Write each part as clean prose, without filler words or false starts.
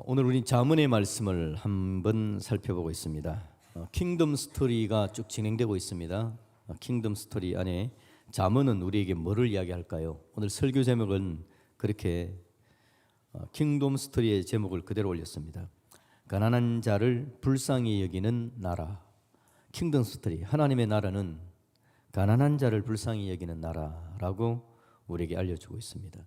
오늘 우리 잠언의 말씀을 한번 살펴보고 있습니다. 킹덤 스토리가 쭉 진행되고 있습니다. 킹덤 스토리 안에 잠언은 우리에게 뭐를 이야기할까요? 오늘 설교 제목은 그렇게 킹덤 스토리의 제목을 그대로 올렸습니다. 가난한 자를 불쌍히 여기는 나라. 킹덤 스토리, 하나님의 나라는 가난한 자를 불쌍히 여기는 나라라고 우리에게 알려주고 있습니다.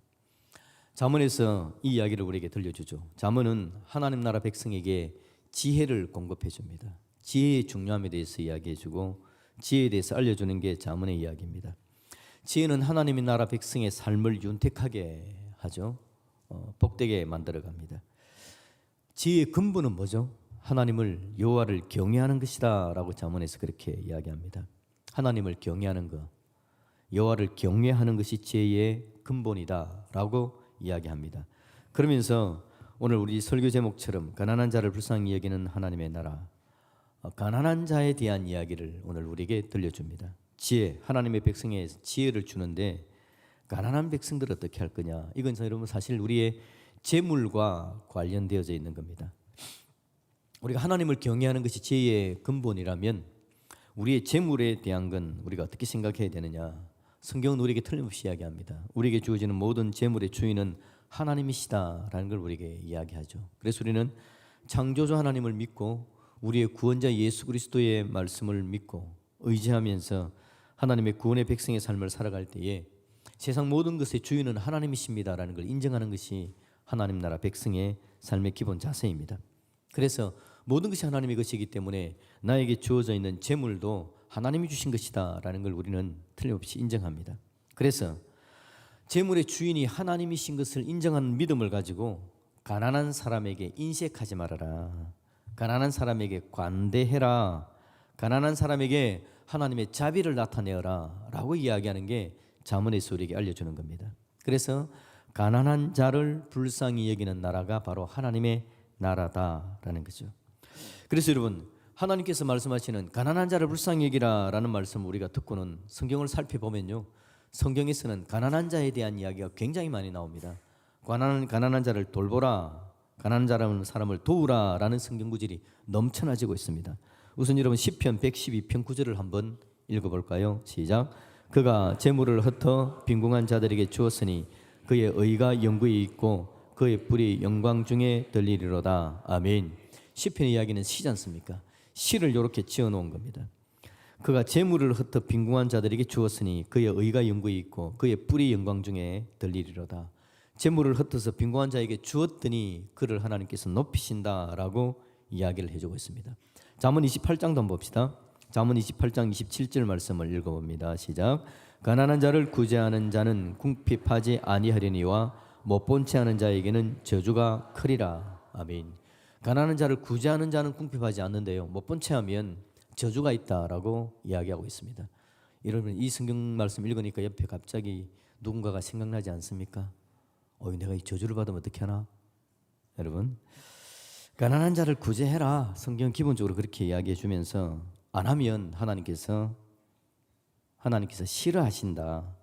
잠언에서 이 이야기를 우리에게 들려주죠. 잠언은 하나님 나라 백성에게 지혜를 공급해 줍니다. 지혜의 중요함에 대해서 이야기해 주고 지혜에 대해서 알려주는 게 잠언의 이야기입니다. 지혜는 하나님의 나라 백성의 삶을 윤택하게 하죠. 복되게 만들어 갑니다. 지혜의 근본은 뭐죠? 하나님을 여호와를 경외하는 것이다 라고 잠언에서 그렇게 이야기합니다. 하나님을 경외하는 것, 여호와를 경외하는 것이 지혜의 근본이다 라고 이야기합니다. 그러면서 오늘 우리 설교 제목처럼 가난한 자를 불쌍히 여기는 하나님의 나라, 가난한 자에 대한 이야기를 오늘 우리에게 들려줍니다. 지혜, 하나님의 백성에 지혜를 주는데 가난한 백성들 어떻게 할 거냐, 이건 여러분 사실 우리의 재물과 관련되어져 있는 겁니다. 우리가 하나님을 경외하는 것이 지혜의 근본이라면 우리의 재물에 대한 건 우리가 어떻게 생각해야 되느냐, 성경은 우리에게 틀림없이 이야기합니다. 우리에게 주어지는 모든 재물의 주인은 하나님이시다라는 걸 우리에게 이야기하죠. 그래서 우리는 창조주 하나님을 믿고 우리의 구원자 예수 그리스도의 말씀을 믿고 의지하면서 하나님의 구원의 백성의 삶을 살아갈 때에 세상 모든 것의 주인은 하나님이십니다라는 걸 인정하는 것이 하나님 나라 백성의 삶의 기본 자세입니다. 그래서 모든 것이 하나님의 것이기 때문에 나에게 주어져 있는 재물도 하나님이 주신 것이다 라는 걸 우리는 틀림없이 인정합니다. 그래서 재물의 주인이 하나님이신 것을 인정하는 믿음을 가지고 가난한 사람에게 인색하지 말아라, 가난한 사람에게 관대해라, 가난한 사람에게 하나님의 자비를 나타내어라 라고 이야기하는 게 잠언에서 우리에게 알려주는 겁니다. 그래서 가난한 자를 불쌍히 여기는 나라가 바로 하나님의 나라다라는 거죠. 그래서 여러분, 하나님께서 말씀하시는 가난한 자를 불쌍히 여기라 라는 말씀을 우리가 듣고는 성경을 살펴보면요, 성경에서는 가난한 자에 대한 이야기가 굉장히 많이 나옵니다. 가난한 자를 돌보라, 가난한 자라는 사람을 도우라 라는 성경 구절이 넘쳐나지고 있습니다. 우선 여러분 시편 112편 9절을 한번 읽어볼까요? 시작. 그가 재물을 흩어 빈궁한 자들에게 주었으니 그의 의가 영구히 있고 그의 뿔이 영광 중에 들리리로다. 아멘. 시편의 이야기는 시지 않습니까? 시를 이렇게 지어놓은 겁니다. 그가 재물을 흩어 빈궁한 자들에게 주었으니 그의 의가 영구히 있고 그의 뿔이 영광 중에 들리리로다. 재물을 흩어서 빈궁한 자에게 주었더니 그를 하나님께서 높이신다라고 이야기를 해주고 있습니다. 잠언 28장도 한번 봅시다. 잠언 28장 27절 말씀을 읽어봅니다. 시작. 가난한 자를 구제하는 자는 궁핍하지 아니하려니와 못본 채 하는 자에게는 저주가 크리라. 아멘. 가난한 자를 구제하는 자는 궁핍하지 않는데요, 못본 채 하면 저주가 있다라고 이야기하고 있습니다. 여러분, 이 성경 말씀 읽으니까 옆에 갑자기 누군가가 생각나지 않습니까? 내가 이 저주를 받으면 어떻게 하나? 여러분, 가난한 자를 구제해라, 성경 기본적으로 그렇게 이야기해 주면서 안 하면 하나님께서 싫어하신다,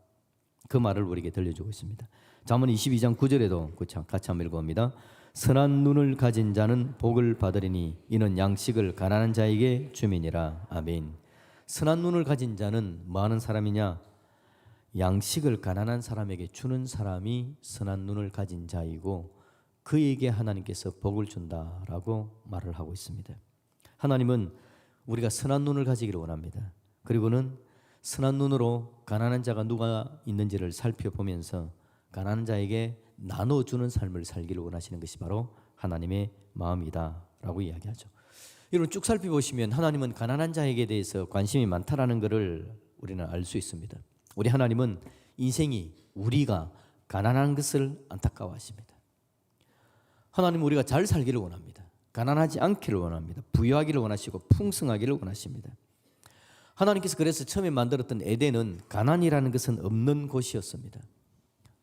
그 말을 우리에게 들려주고 있습니다. 잠언 22장 9절에도 같이 한번 읽어봅니다. 선한 눈을 가진 자는 복을 받으리니 이는 양식을 가난한 자에게 주민이라. 아멘. 선한 눈을 가진 자는 뭐 하는 사람이냐? 양식을 가난한 사람에게 주는 사람이 선한 눈을 가진 자이고 그에게 하나님께서 복을 준다라고 말을 하고 있습니다. 하나님은 우리가 선한 눈을 가지기를 원합니다. 그리고는 선한 눈으로 가난한 자가 누가 있는지를 살펴보면서 가난한 자에게 나눠주는 삶을 살기를 원하시는 것이 바로 하나님의 마음이다라고 이야기하죠. 여러분, 쭉 살펴보시면 하나님은 가난한 자에게 대해서 관심이 많다라는 것을 우리는 알 수 있습니다. 우리 하나님은 인생이 우리가 가난한 것을 안타까워하십니다. 하나님은 우리가 잘 살기를 원합니다. 가난하지 않기를 원합니다. 부유하기를 원하시고 풍성하기를 원하십니다. 하나님께서 그래서 처음에 만들었던 에덴은 가난이라는 것은 없는 곳이었습니다.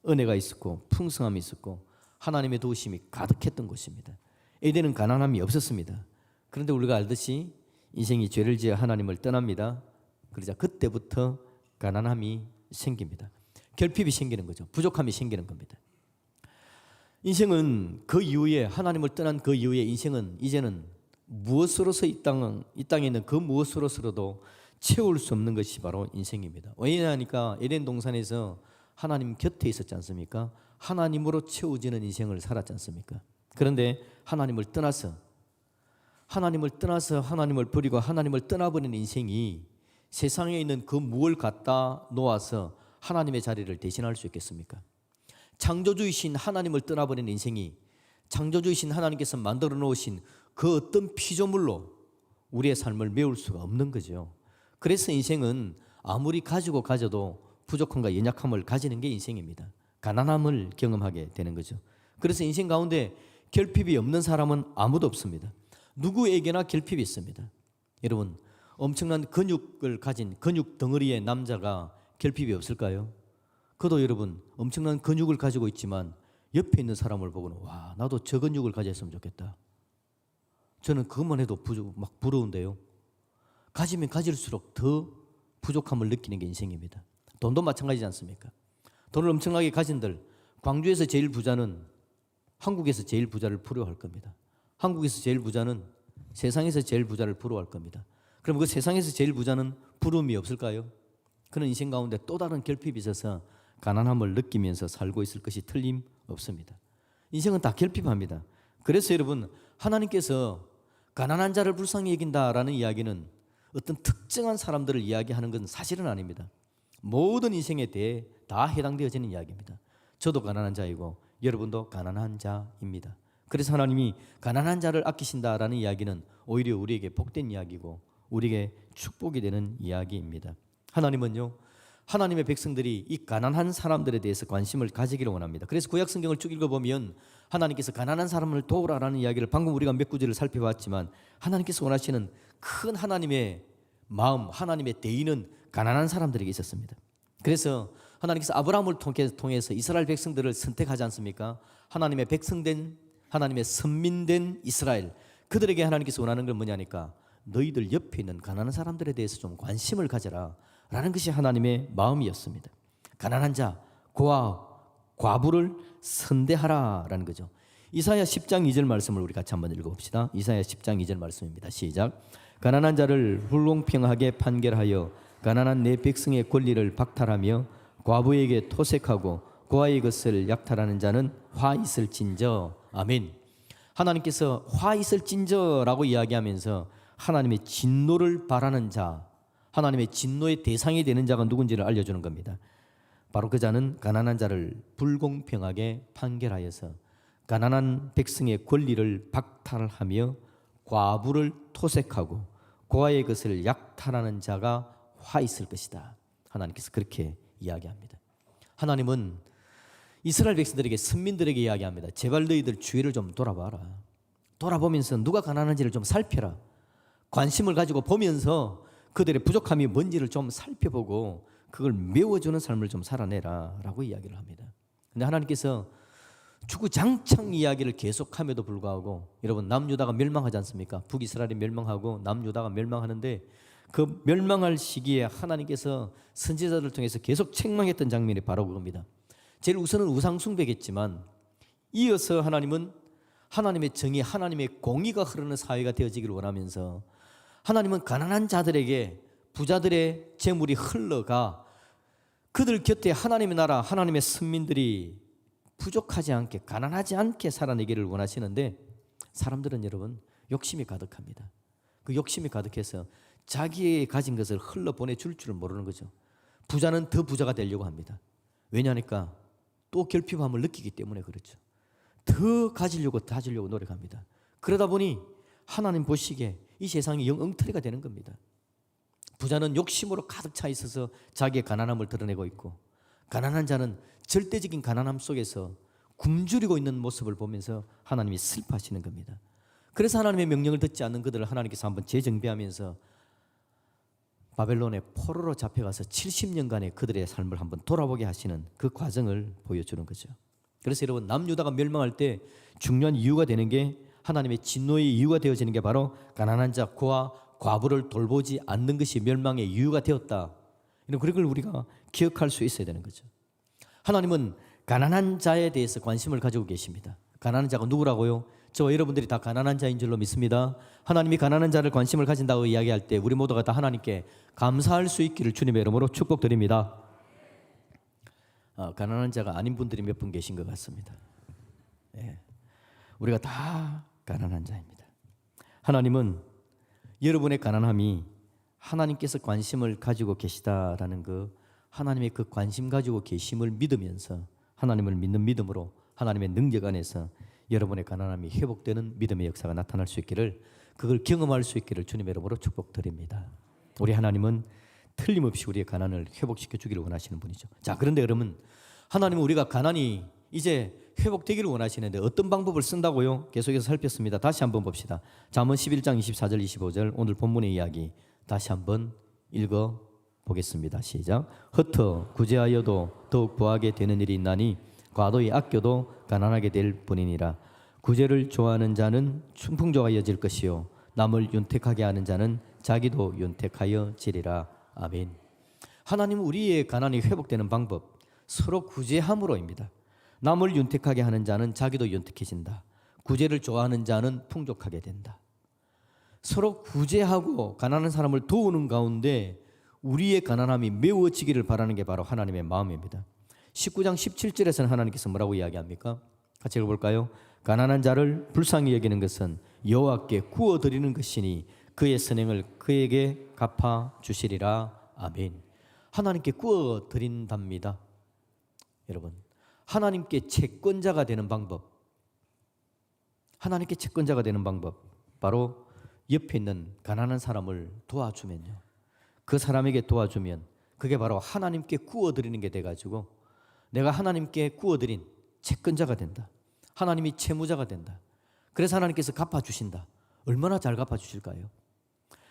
은혜가 있었고 풍성함이 있었고 하나님의 도우심이 가득했던 곳입니다. 에덴은 가난함이 없었습니다. 그런데 우리가 알듯이 인생이 죄를 지어 하나님을 떠납니다. 그러자 그때부터 가난함이 생깁니다. 결핍이 생기는 거죠. 부족함이 생기는 겁니다. 인생은 그 이후에 하나님을 떠난 그 이후에 인생은 이제는 무엇으로서 이 땅에 있는 그 무엇으로서도 채울 수 없는 것이 바로 인생입니다. 왜냐하니까 에덴 동산에서 하나님 곁에 있었지 않습니까? 하나님으로 채워지는 인생을 살았지 않습니까? 그런데 하나님을 떠나서 하나님을 버리고 하나님을 떠나버린 인생이 세상에 있는 그 무엇을 갖다 놓아서 하나님의 자리를 대신할 수 있겠습니까? 창조주이신 하나님을 떠나버린 인생이 창조주이신 하나님께서 만들어 놓으신 그 어떤 피조물로 우리의 삶을 메울 수가 없는 거죠. 그래서 인생은 아무리 가져도 부족함과 연약함을 가지는 게 인생입니다. 가난함을 경험하게 되는 거죠. 그래서 인생 가운데 결핍이 없는 사람은 아무도 없습니다. 누구에게나 결핍이 있습니다. 여러분, 엄청난 근육을 가진 근육 덩어리의 남자가 결핍이 없을까요? 그도 여러분 엄청난 근육을 가지고 있지만 옆에 있는 사람을 보고는 와, 나도 저 근육을 가졌으면 좋겠다. 저는 그것만 해도 막 부러운데요. 가지면 가질수록 더 부족함을 느끼는 게 인생입니다. 돈도 마찬가지지 않습니까? 돈을 엄청나게 가진들, 광주에서 제일 부자는 한국에서 제일 부자를 부러워할 겁니다. 한국에서 제일 부자는 세상에서 제일 부자를 부러워할 겁니다. 그럼 그 세상에서 제일 부자는 부러움이 없을까요? 그는 인생 가운데 또 다른 결핍이 있어서 가난함을 느끼면서 살고 있을 것이 틀림없습니다. 인생은 다 결핍합니다. 그래서 여러분, 하나님께서 가난한 자를 불쌍히 여긴다라는 이야기는 어떤 특정한 사람들을 이야기하는 건 사실은 아닙니다. 모든 인생에 대해 다 해당되어지는 이야기입니다. 저도 가난한 자이고 여러분도 가난한 자입니다. 그래서 하나님이 가난한 자를 아끼신다라는 이야기는 오히려 우리에게 복된 이야기고 우리에게 축복이 되는 이야기입니다. 하나님은요, 하나님의 백성들이 이 가난한 사람들에 대해서 관심을 가지기를 원합니다. 그래서 구약 성경을 쭉 읽어보면 하나님께서 가난한 사람을 도우라라는 이야기를 방금 우리가 몇 구절을 살펴봤지만 하나님께서 원하시는 큰 하나님의 마음, 하나님의 대의는 가난한 사람들에게 있었습니다. 그래서 하나님께서 아브라함을 통해서 이스라엘 백성들을 선택하지 않습니까? 하나님의 백성된, 하나님의 선민된 이스라엘, 그들에게 하나님께서 원하는 건 뭐냐니까 너희들 옆에 있는 가난한 사람들에 대해서 좀 관심을 가져라 라는 것이 하나님의 마음이었습니다. 가난한 자, 고아, 과부를 선대하라 라는 거죠. 이사야 10장 2절 말씀을 우리 같이 한번 읽어봅시다. 이사야 10장 2절 말씀입니다. 시작. 가난한 자를 불공평하게 판결하여 가난한 내 백성의 권리를 박탈하며 과부에게 토색하고 고아의 것을 약탈하는 자는 화 있을진저. 아멘. 하나님께서 화 있을진저라고 이야기하면서 하나님의 진노를 바라는 자, 하나님의 진노의 대상이 되는 자가 누군지를 알려주는 겁니다. 바로 그 자는 가난한 자를 불공평하게 판결하여서 가난한 백성의 권리를 박탈하며 과부를 토색하고 고아의 것을 약탈하는 자가 화 있을 것이다. 하나님께서 그렇게 이야기합니다. 하나님은 이스라엘 백성들에게, 선민들에게 이야기합니다. 제발 너희들 주위를 좀 돌아봐라. 돌아보면서 누가 가난한지를 좀 살펴라. 관심을 가지고 보면서 그들의 부족함이 뭔지를 좀 살펴보고 그걸 메워주는 삶을 좀 살아내라 라고 이야기를 합니다. 근데 하나님께서 주구장창 이야기를 계속함에도 불구하고 여러분, 남유다가 멸망하지 않습니까? 북이스라엘이 멸망하고 남유다가 멸망하는데 그 멸망할 시기에 하나님께서 선지자들을 통해서 계속 책망했던 장면이 바로 그겁니다. 제일 우선은 우상 숭배겠지만 이어서 하나님은 하나님의 정의, 하나님의 공의가 흐르는 사회가 되어지기를 원하면서 하나님은 가난한 자들에게 부자들의 재물이 흘러가 그들 곁에 하나님의 나라, 하나님의 선민들이 부족하지 않게, 가난하지 않게 살아내기를 원하시는데 사람들은 여러분 욕심이 가득합니다. 그 욕심이 가득해서 자기의 가진 것을 흘러보내줄 줄을 모르는 거죠. 부자는 더 부자가 되려고 합니다. 왜냐하니까 또 결핍함을 느끼기 때문에 그렇죠. 더 가지려고 노력합니다. 그러다 보니 하나님 보시기에 이 세상이 영 엉터리가 되는 겁니다. 부자는 욕심으로 가득 차 있어서 자기의 가난함을 드러내고 있고 가난한 자는 절대적인 가난함 속에서 굶주리고 있는 모습을 보면서 하나님이 슬퍼하시는 겁니다. 그래서 하나님의 명령을 듣지 않는 그들을 하나님께서 한번 재정비하면서 바벨론의 포로로 잡혀가서 70년간의 그들의 삶을 한번 돌아보게 하시는 그 과정을 보여주는 거죠. 그래서 여러분, 남유다가 멸망할 때 중요한 이유가 되는 게 하나님의 진노의 이유가 되어지는 게 바로 가난한 자, 고아, 과부를 돌보지 않는 것이 멸망의 이유가 되었다. 이런 그걸 우리가 기억할 수 있어야 되는 거죠. 하나님은 가난한 자에 대해서 관심을 가지고 계십니다. 가난한 자가 누구라고요? 저와 여러분들이 다 가난한 자인 줄로 믿습니다. 하나님이 가난한 자를 관심을 가진다고 이야기할 때 우리 모두가 다 하나님께 감사할 수 있기를 주님의 이름으로 축복드립니다. 가난한 자가 아닌 분들이 몇 분 계신 것 같습니다. 예. 우리가 다 가난한 자입니다. 하나님은 여러분의 가난함이 하나님께서 관심을 가지고 계시다라는 하나님의 그 관심 가지고 계심을 믿으면서 하나님을 믿는 믿음으로 하나님의 능력 안에서 여러분의 가난함이 회복되는 믿음의 역사가 나타날 수 있기를, 그걸 경험할 수 있기를 주님의 이름으로 축복드립니다. 우리 하나님은 틀림없이 우리의 가난을 회복시켜 주기를 원하시는 분이죠. 자, 그런데 여러분, 하나님은 우리가 가난이 이제 회복되기를 원하시는데 어떤 방법을 쓴다고요? 계속해서 살폈습니다. 다시 한번 봅시다. 잠언 11장 24절 25절 오늘 본문의 이야기 다시 한번 읽어 보겠습니다. 시작. 흩어 구제하여도 더욱 부하게 되는 일이 있나니 과도히 아껴도 가난하게 될 뿐이니라. 구제를 좋아하는 자는 충풍조가 이어질 것이요 남을 윤택하게 하는 자는 자기도 윤택하여 지리라. 아멘. 하나님은 우리의 가난이 회복되는 방법, 서로 구제함으로입니다. 남을 윤택하게 하는 자는 자기도 윤택해진다. 구제를 좋아하는 자는 풍족하게 된다. 서로 구제하고 가난한 사람을 도우는 가운데 우리의 가난함이 메워지기를 바라는 게 바로 하나님의 마음입니다. 19장 17절에서는 하나님께서 뭐라고 이야기합니까? 같이 읽어볼까요? 가난한 자를 불쌍히 여기는 것은 여호와께 구워드리는 것이니 그의 선행을 그에게 갚아주시리라. 아멘. 하나님께 구워드린답니다. 여러분, 하나님께 채권자가 되는 방법, 하나님께 채권자가 되는 방법, 바로 옆에 있는 가난한 사람을 도와주면요, 그 사람에게 도와주면 그게 바로 하나님께 구워드리는 게 돼가지고 내가 하나님께 구워드린 채권자가 된다. 하나님이 채무자가 된다. 그래서 하나님께서 갚아주신다. 얼마나 잘 갚아주실까요?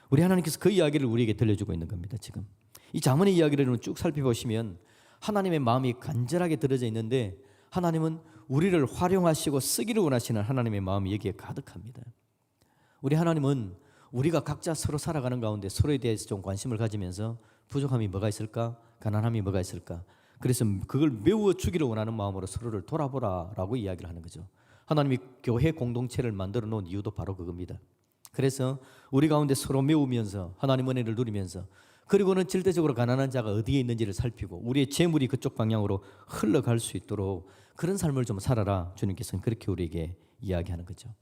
우리 하나님께서 그 이야기를 우리에게 들려주고 있는 겁니다. 지금 이 잠언의 이야기를 쭉 살펴보시면 하나님의 마음이 간절하게 들어져 있는데 하나님은 우리를 활용하시고 쓰기를 원하시는 하나님의 마음이 여기에 가득합니다. 우리 하나님은 우리가 각자 서로 살아가는 가운데 서로에 대해서 좀 관심을 가지면서 부족함이 뭐가 있을까? 가난함이 뭐가 있을까? 그래서 그걸 메워주기를 원하는 마음으로 서로를 돌아보라라고 이야기를 하는 거죠. 하나님이 교회 공동체를 만들어 놓은 이유도 바로 그겁니다. 그래서 우리 가운데 서로 메우면서 하나님 은혜를 누리면서, 그리고는 절대적으로 가난한 자가 어디에 있는지를 살피고 우리의 재물이 그쪽 방향으로 흘러갈 수 있도록 그런 삶을 좀 살아라. 주님께서는 그렇게 우리에게 이야기하는 거죠.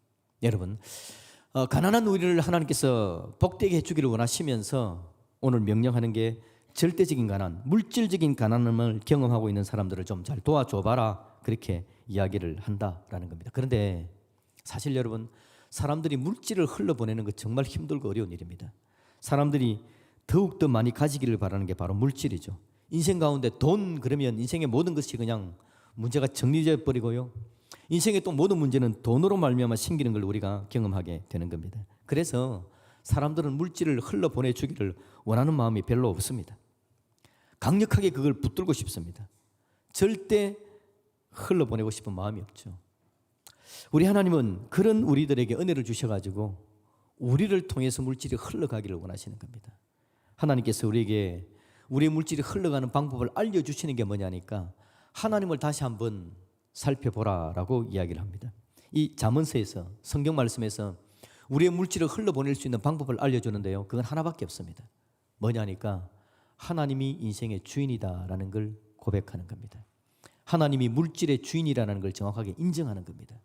여러분, 가난한 우리를 하나님께서 복되게 해주기를 원하시면서 오늘 명령하는 게 절대적인 가난, 물질적인 가난함을 경험하고 있는 사람들을 좀 잘 도와줘봐라, 그렇게 이야기를 한다라는 겁니다. 그런데 사실 여러분, 사람들이 물질을 흘러보내는 것 정말 힘들고 어려운 일입니다. 사람들이 더욱더 많이 가지기를 바라는 게 바로 물질이죠. 인생 가운데 돈 그러면 인생의 모든 것이 그냥 문제가 정리되어 버리고요, 인생의 또 모든 문제는 돈으로 말미암아 생기는 걸 우리가 경험하게 되는 겁니다. 그래서 사람들은 물질을 흘러보내주기를 원하는 마음이 별로 없습니다. 강력하게 그걸 붙들고 싶습니다. 절대 흘러보내고 싶은 마음이 없죠. 우리 하나님은 그런 우리들에게 은혜를 주셔가지고 우리를 통해서 물질이 흘러가기를 원하시는 겁니다. 하나님께서 우리에게 우리의 물질이 흘러가는 방법을 알려주시는 게 뭐냐니까 하나님을 다시 한번 살펴보라라고 이야기를 합니다. 이 잠언서에서, 성경 말씀에서 우리의 물질을 흘러보낼 수 있는 방법을 알려주는데요, 그건 하나밖에 없습니다. 뭐냐니까 하나님이 인생의 주인이다라는 걸 고백하는 겁니다. 하나님이 물질의 주인이라는 걸 정확하게 인정하는 겁니다.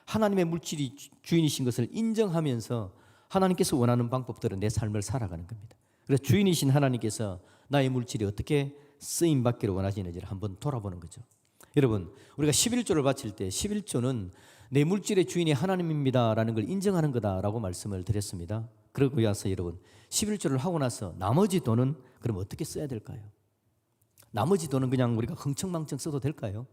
하나님의 물질이 주인이신 것을 인정하면서 하나님께서 원하는 방법대로 내 삶을 살아가는 겁니다. 그래서 주인이신 하나님께서 나의 물질이 어떻게 쓰임받기를 원하시는지를 한번 돌아보는 거죠. 여러분, 우리가 11조를 바칠 때 11조는 내 물질의 주인이 하나님입니다라는 걸 인정하는 거다라고 말씀을 드렸습니다. 그러고 나서 여러분, 11조를 하고 나서 나머지 돈은 그럼 어떻게 써야 될까요? 나머지 돈은 그냥 우리가 흥청망청 써도 될까요?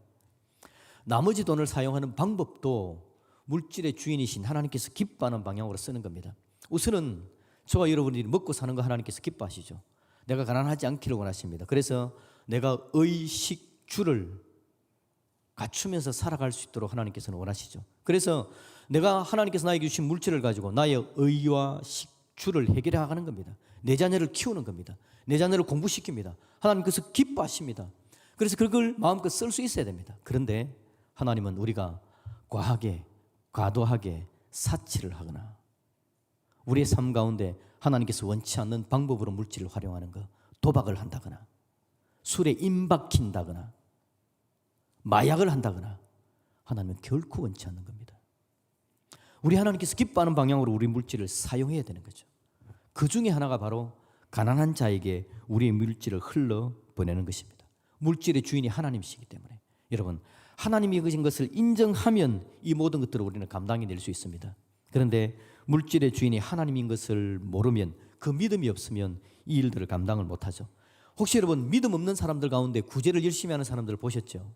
나머지 돈을 사용하는 방법도 물질의 주인이신 하나님께서 기뻐하는 방향으로 쓰는 겁니다. 우선은 저와 여러분들이 먹고 사는 거 하나님께서 기뻐하시죠. 내가 가난하지 않기를 원하십니다. 그래서 내가 의식주를 갖추면서 살아갈 수 있도록 하나님께서는 원하시죠. 그래서 내가 하나님께서 나에게 주신 물질을 가지고 나의 의와 식주를 해결해 가는 겁니다. 내 자녀를 키우는 겁니다. 내 자녀를 공부시킵니다. 하나님께서 기뻐하십니다. 그래서 그걸 마음껏 쓸 수 있어야 됩니다. 그런데 하나님은 우리가 과하게, 과도하게 사치를 하거나 우리의 삶 가운데 하나님께서 원치 않는 방법으로 물질을 활용하는 것, 도박을 한다거나 술에 임박힌다거나 마약을 한다거나 하나님은 결코 원치 않는 겁니다. 우리 하나님께서 기뻐하는 방향으로 우리 물질을 사용해야 되는 거죠. 그 중에 하나가 바로 가난한 자에게 우리의 물질을 흘러보내는 것입니다. 물질의 주인이 하나님이시기 때문에 여러분, 하나님이 그신 것을 인정하면 이 모든 것들을 우리는 감당해낼 수 있습니다. 그런데 물질의 주인이 하나님인 것을 모르면, 그 믿음이 없으면 이 일들을 감당을 못하죠. 혹시 여러분 믿음 없는 사람들 가운데 구제를 열심히 하는 사람들을 보셨죠?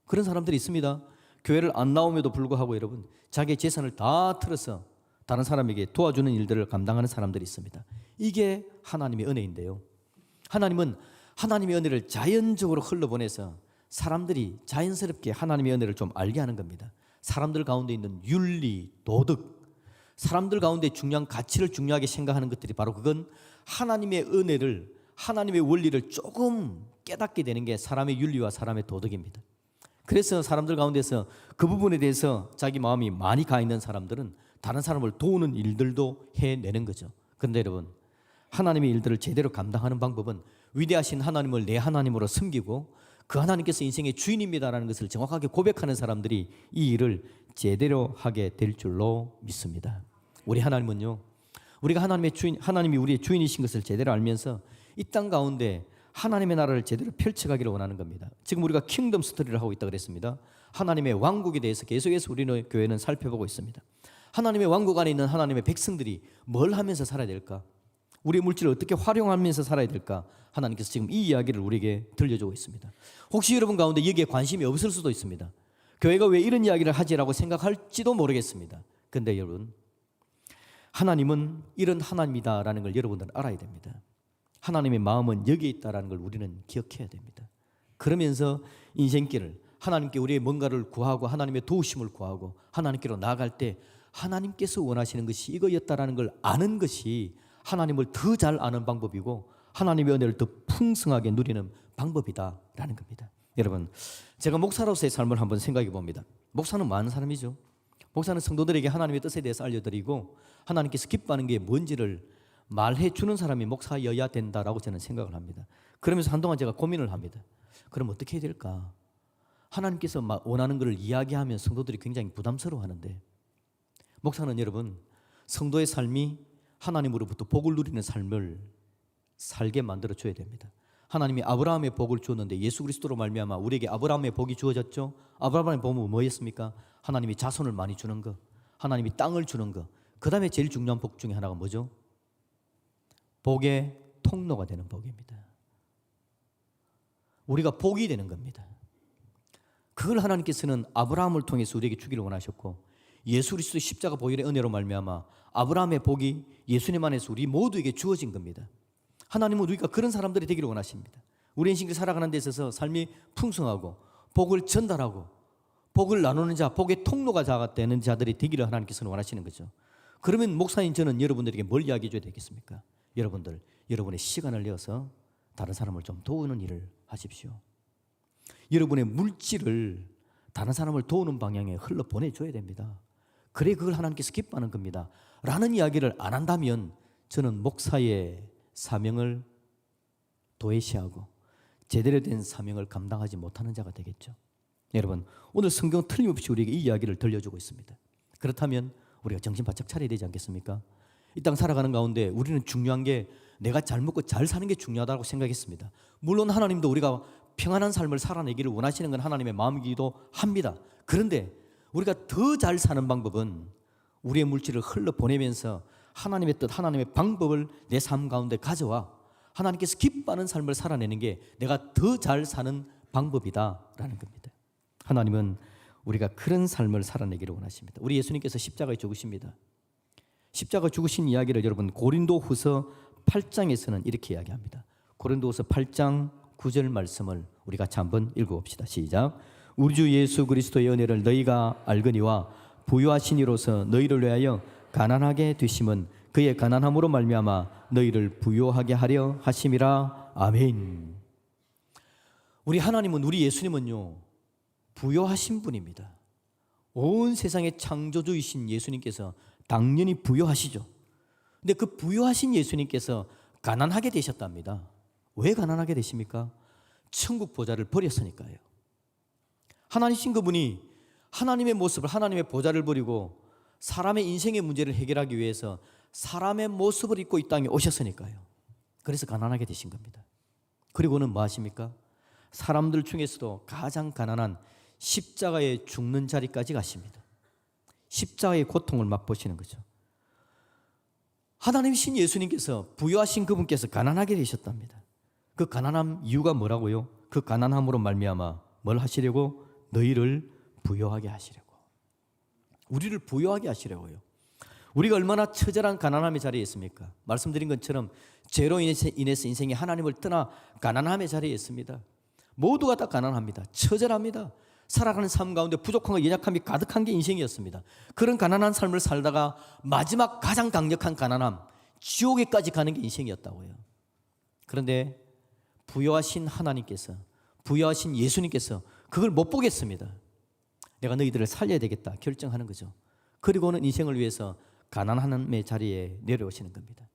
그런 사람들이 있습니다. 교회를 안 나옴에도 불구하고 여러분 자기의 재산을 다 틀어서 다른 사람에게 도와주는 일들을 감당하는 사람들이 있습니다. 이게 하나님의 은혜인데요, 하나님은 하나님의 은혜를 자연적으로 흘러보내서 사람들이 자연스럽게 하나님의 은혜를 좀 알게 하는 겁니다. 사람들 가운데 있는 윤리, 도덕, 사람들 가운데 중요한 가치를 중요하게 생각하는 것들이 바로 그건 하나님의 은혜를, 하나님의 원리를 조금 깨닫게 되는 게 사람의 윤리와 사람의 도덕입니다. 그래서 사람들 가운데서 그 부분에 대해서 자기 마음이 많이 가 있는 사람들은 다른 사람을 도우는 일들도 해내는 거죠. 그런데 여러분, 하나님의 일들을 제대로 감당하는 방법은 위대하신 하나님을 내 하나님으로 섬기고 그 하나님께서 인생의 주인입니다라는 것을 정확하게 고백하는 사람들이 이 일을 제대로 하게 될 줄로 믿습니다. 우리 하나님은요, 우리가 하나님의 주인, 하나님이 우리의 주인이신 것을 제대로 알면서 이 땅 가운데 하나님의 나라를 제대로 펼쳐가기를 원하는 겁니다. 지금 우리가 킹덤 스토리를 하고 있다고 그랬습니다. 하나님의 왕국에 대해서 계속해서 우리는 교회는 살펴보고 있습니다. 하나님의 왕국 안에 있는 하나님의 백성들이 뭘 하면서 살아야 될까? 우리의 물질을 어떻게 활용하면서 살아야 될까? 하나님께서 지금 이 이야기를 우리에게 들려주고 있습니다. 혹시 여러분 가운데 여기에 관심이 없을 수도 있습니다. 교회가 왜 이런 이야기를 하지라고 생각할지도 모르겠습니다. 그런데 여러분, 하나님은 이런 하나님이다라는 걸 여러분들은 알아야 됩니다. 하나님의 마음은 여기에 있다는 걸 우리는 기억해야 됩니다. 그러면서 인생길을 하나님께 우리의 뭔가를 구하고 하나님의 도우심을 구하고 하나님께로 나아갈 때 하나님께서 원하시는 것이 이거였다라는 걸 아는 것이 하나님을 더 잘 아는 방법이고 하나님의 은혜를 더 풍성하게 누리는 방법이다라는 겁니다. 여러분, 제가 목사로서의 삶을 한번 생각해 봅니다. 목사는 많은 사람이죠. 목사는 성도들에게 하나님의 뜻에 대해서 알려드리고 하나님께서 기뻐하는 게 뭔지를 말해 주는 사람이 목사여야 된다라고 저는 생각을 합니다. 그러면서 한동안 제가 고민을 합니다. 그럼 어떻게 해야 될까? 하나님께서 원하는 것을 이야기하면 성도들이 굉장히 부담스러워하는데, 목사는 여러분 성도의 삶이 하나님으로부터 복을 누리는 삶을 살게 만들어 줘야 됩니다. 하나님이 아브라함의 복을 주었는데 예수 그리스도로 말미암아 우리에게 아브라함의 복이 주어졌죠. 아브라함의 복은 뭐였습니까? 하나님이 자손을 많이 주는 것, 하나님이 땅을 주는 것. 그 다음에 제일 중요한 복 중에 하나가 뭐죠? 복의 통로가 되는 복입니다. 우리가 복이 되는 겁니다. 그걸 하나님께서는 아브라함을 통해서 우리에게 주기를 원하셨고, 예수 그리스도의 십자가 보혈의 은혜로 말미암아 아브라함의 복이 예수님 안에서 우리 모두에게 주어진 겁니다. 하나님은 우리가 그런 사람들이 되기를 원하십니다. 우리 인생을 살아가는 데 있어서 삶이 풍성하고 복을 전달하고 복을 나누는 자, 복의 통로가 되는 자들이 되기를 하나님께서는 원하시는 거죠. 그러면 목사인 저는 여러분들에게 뭘 이야기해 줘야 되겠습니까? 여러분들, 여러분의 시간을 내어서 다른 사람을 좀 도우는 일을 하십시오. 여러분의 물질을 다른 사람을 도우는 방향에 흘러보내줘야 됩니다. 그래 그걸 하나님께서 기뻐하는 겁니다 라는 이야기를 안 한다면 저는 목사의 사명을 도외시하고 제대로 된 사명을 감당하지 못하는 자가 되겠죠. 여러분, 오늘 성경 틀림없이 우리에게 이 이야기를 들려주고 있습니다. 그렇다면 우리가 정신 바짝 차려야 되지 않겠습니까? 이 땅 살아가는 가운데 우리는 중요한 게 내가 잘 먹고 잘 사는 게 중요하다고 생각했습니다. 물론 하나님도 우리가 평안한 삶을 살아내기를 원하시는 건 하나님의 마음이기도 합니다. 그런데 우리가 더 잘 사는 방법은 우리의 물질을 흘러보내면서 하나님의 뜻, 하나님의 방법을 내 삶 가운데 가져와 하나님께서 기뻐하는 삶을 살아내는 게 내가 더 잘 사는 방법이다라는 겁니다. 하나님은 우리가 그런 삶을 살아내기를 원하십니다. 우리 예수님께서 십자가에 죽으십니다. 십자가 죽으신 이야기를 여러분 고린도후서 8장에서는 이렇게 이야기합니다. 고린도후서 8장 9절 말씀을 우리 같이 한번 읽어봅시다. 시작. 우리 주 예수 그리스도의 은혜를 너희가 알거니와 부유하신 이로서 너희를 위하여 가난하게 되심은 그의 가난함으로 말미암아 너희를 부유하게 하려 하심이라. 아멘. 우리 하나님은, 우리 예수님은요, 부요하신 분입니다. 온 세상의 창조주이신 예수님께서 당연히 부요하시죠. 근데 그 부요하신 예수님께서 가난하게 되셨답니다. 왜 가난하게 되십니까? 천국 보좌를 버렸으니까요. 하나님이신 그분이 하나님의 모습을, 하나님의 보좌를 버리고 사람의 인생의 문제를 해결하기 위해서 사람의 모습을 입고 이 땅에 오셨으니까요. 그래서 가난하게 되신 겁니다. 그리고는 뭐 하십니까? 사람들 중에서도 가장 가난한 십자가에 죽는 자리까지 가십니다. 십자가의 고통을 맛보시는 거죠. 하나님이신 예수님께서, 부요하신 그분께서 가난하게 되셨답니다. 그 가난한 이유가 뭐라고요? 그 가난함으로 말미암아 뭘 하시려고? 너희를 부요하게 하시려고. 우리를 부요하게 하시려고요. 우리가 얼마나 처절한 가난함의 자리에 있습니까? 말씀드린 것처럼 죄로 인해서 인생이 하나님을 떠나 가난함의 자리에 있습니다. 모두가 다 가난합니다. 처절합니다. 살아가는 삶 가운데 부족함과 연약함이 가득한 게 인생이었습니다. 그런 가난한 삶을 살다가 마지막 가장 강력한 가난함, 지옥에까지 가는 게 인생이었다고요. 그런데 부요하신 하나님께서, 부요하신 예수님께서 그걸 못 보겠습니다. 내가 너희들을 살려야 되겠다 결정하는 거죠. 그리고는 인생을 위해서 가난함의 자리에 내려오시는 겁니다.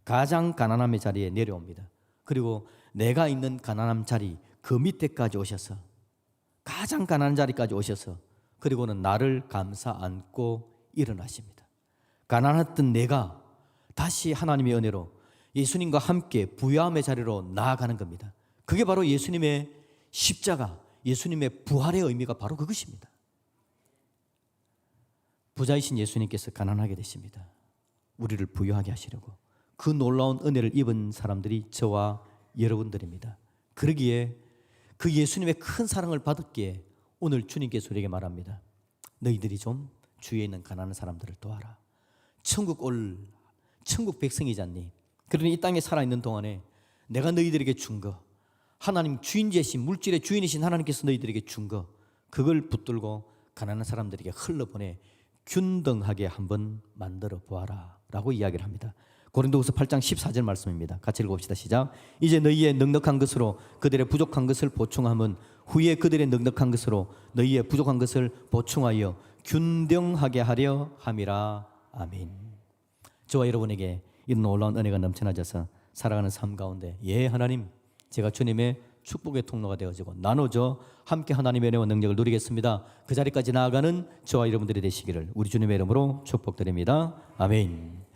가장 가난함의 자리에 내려옵니다. 그리고 내가 있는 가난함 자리 그 밑에까지 오셔서, 가장 가난한 자리까지 오셔서, 그리고는 나를 감싸 안고 일어나십니다. 가난했던 내가 다시 하나님의 은혜로 예수님과 함께 부요함의 자리로 나아가는 겁니다. 그게 바로 예수님의 십자가, 예수님의 부활의 의미가 바로 그것입니다. 부자이신 예수님께서 가난하게 되십니다. 우리를 부유하게 하시려고. 그 놀라운 은혜를 입은 사람들이 저와 여러분들입니다. 그러기에 그 예수님의 큰 사랑을 받았기에 오늘 주님께서 우리에게 말합니다. 너희들이 좀 주위에 있는 가난한 사람들을 도와라. 천국 백성이잖니. 그러니 이 땅에 살아있는 동안에 내가 너희들에게 준 거, 하나님 주인이신, 물질의 주인이신 하나님께서 너희들에게 준 거, 그걸 붙들고 가난한 사람들에게 흘러보내 균등하게 한번 만들어 보아라 라고 이야기를 합니다. 고린도후서 8장 14절 말씀입니다. 같이 읽어봅시다. 시작. 이제 너희의 넉넉한 것으로 그들의 부족한 것을 보충하면 후에 그들의 넉넉한 것으로 너희의 부족한 것을 보충하여 균등하게 하려 함이라. 아멘. 저와 여러분에게 이런 놀라운 은혜가 넘쳐나져서 살아가는 삶 가운데, 예 하나님, 제가 주님의 축복의 통로가 되어지고 나눠져 함께 하나님의 은혜와 능력을 누리겠습니다. 그 자리까지 나아가는 저와 여러분들이 되시기를 우리 주님의 이름으로 축복드립니다. 아멘.